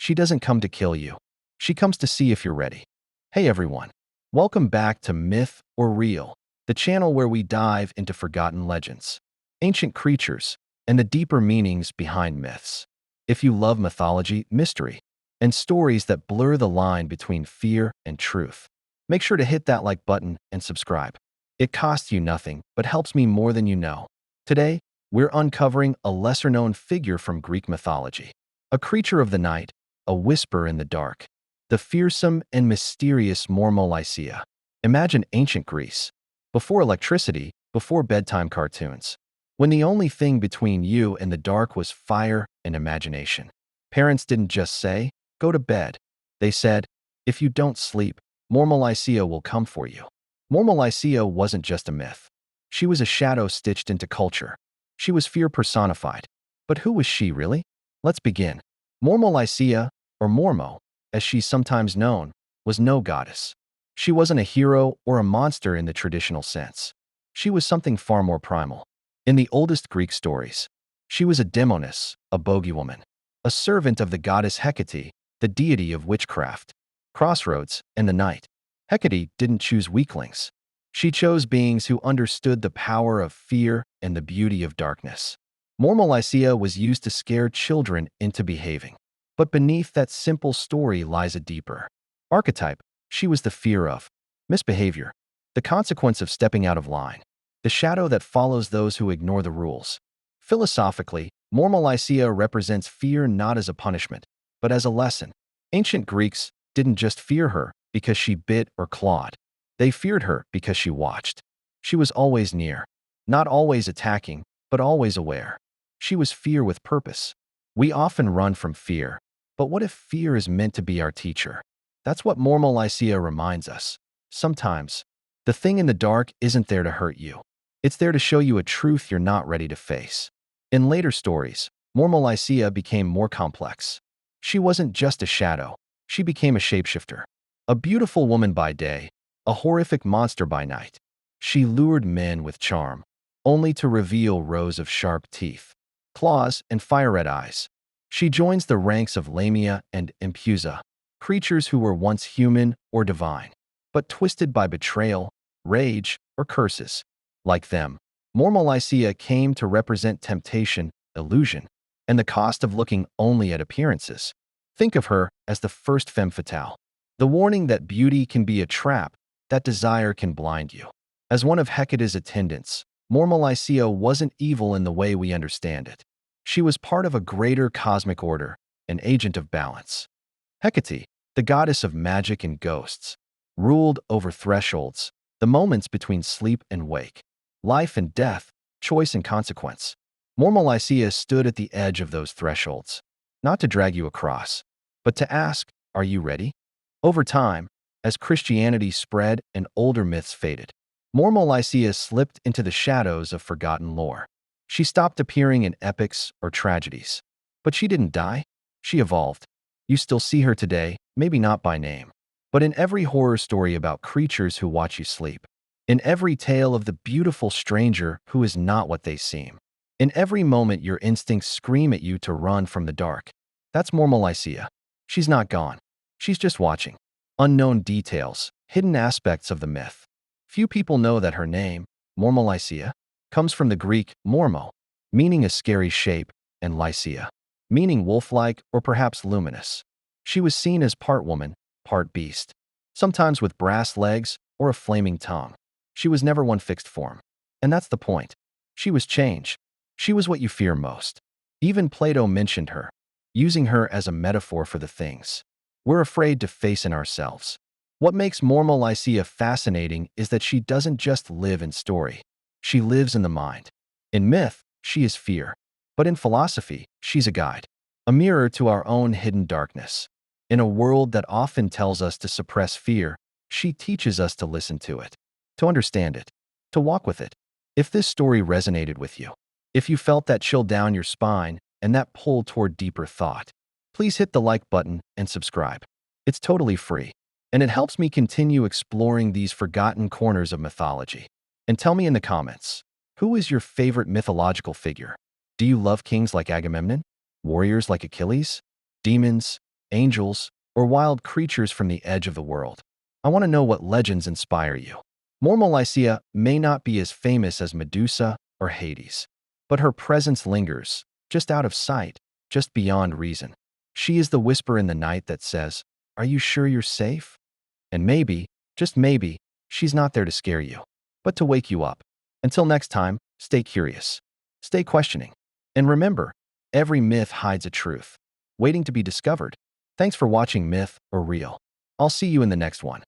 She doesn't come to kill you. She comes to see if you're ready. Hey everyone. Welcome back to Myth or Real, the channel where we dive into forgotten legends, ancient creatures, and the deeper meanings behind myths. If you love mythology, mystery, and stories that blur the line between fear and truth, make sure to hit that like button and subscribe. It costs you nothing, but helps me more than you know. Today, we're uncovering a lesser-known figure from Greek mythology, a creature of the night, a whisper in the dark, the fearsome and mysterious Mormolyceia. Imagine ancient Greece, before electricity, before bedtime cartoons, when the only thing between you and the dark was fire and imagination. Parents didn't just say, "Go to bed." They said, "If you don't sleep, Mormolyceia will come for you." Mormolyceia wasn't just a myth. She was a shadow stitched into culture. She was fear personified. But who was she really? Let's begin. Mormolyceia, or Mormo, as she's sometimes known, was no goddess. She wasn't a hero or a monster in the traditional sense. She was something far more primal. In the oldest Greek stories, she was a demoness, a bogey woman, a servant of the goddess Hecate, the deity of witchcraft, crossroads, and the night. Hecate didn't choose weaklings. She chose beings who understood the power of fear and the beauty of darkness. Mormolyceia was used to scare children into behaving. But beneath that simple story lies a deeper archetype. She was the fear of misbehavior, the consequence of stepping out of line, the shadow that follows those who ignore the rules. Philosophically, Mormolyceia represents fear not as a punishment, but as a lesson. Ancient Greeks didn't just fear her because she bit or clawed. They feared her because she watched. She was always near, not always attacking, but always aware. She was fear with purpose. We often run from fear. But what if fear is meant to be our teacher? That's what Mormolyceia reminds us. Sometimes, the thing in the dark isn't there to hurt you. It's there to show you a truth you're not ready to face. In later stories, Mormolyceia became more complex. She wasn't just a shadow. She became a shapeshifter. A beautiful woman by day, a horrific monster by night. She lured men with charm, only to reveal rows of sharp teeth, claws, and fire-red eyes. She joins the ranks of Lamia and Impusa, creatures who were once human or divine, but twisted by betrayal, rage, or curses. Like them, Mormolyceia came to represent temptation, illusion, and the cost of looking only at appearances. Think of her as the first femme fatale, the warning that beauty can be a trap, that desire can blind you. As one of Hecate's attendants, Mormolyceia wasn't evil in the way we understand it. She was part of a greater cosmic order, an agent of balance. Hecate, the goddess of magic and ghosts, ruled over thresholds, the moments between sleep and wake, life and death, choice and consequence. Mormolyceia stood at the edge of those thresholds, not to drag you across, but to ask, "Are you ready?" Over time, as Christianity spread and older myths faded, Mormolyceia slipped into the shadows of forgotten lore. She stopped appearing in epics or tragedies. But she didn't die. She evolved. You still see her today, maybe not by name, but in every horror story about creatures who watch you sleep, in every tale of the beautiful stranger who is not what they seem, in every moment your instincts scream at you to run from the dark. That's Mormolyceia. She's not gone. She's just watching. Unknown details, hidden aspects of the myth. Few people know that her name, Mormolyceia, comes from the Greek mormo, meaning a scary shape, and lyceia, meaning wolf-like or perhaps luminous. She was seen as part woman, part beast, sometimes with brass legs or a flaming tongue. She was never one fixed form. And that's the point. She was change. She was what you fear most. Even Plato mentioned her, using her as a metaphor for the things we're afraid to face in ourselves. What makes Mormolyceia fascinating is that she doesn't just live in story. She lives in the mind. In myth, she is fear. But in philosophy, she's a guide, a mirror to our own hidden darkness. In a world that often tells us to suppress fear, she teaches us to listen to it, to understand it, to walk with it. If this story resonated with you, if you felt that chill down your spine and that pull toward deeper thought, please hit the like button and subscribe. It's totally free, and it helps me continue exploring these forgotten corners of mythology. And tell me in the comments, who is your favorite mythological figure? Do you love kings like Agamemnon? Warriors like Achilles? Demons? angels, or wild creatures from the edge of the world. I want to know what legends inspire you. Mormolyceia may not be as famous as Medusa or Hades, but her presence lingers, just out of sight, just beyond reason. She is the whisper in the night that says, "Are you sure you're safe?" And maybe, just maybe, she's not there to scare you, but to wake you up. Until next time, stay curious, stay questioning, and remember, every myth hides a truth, waiting to be discovered. Thanks for watching Myth or Real. I'll see you in the next one.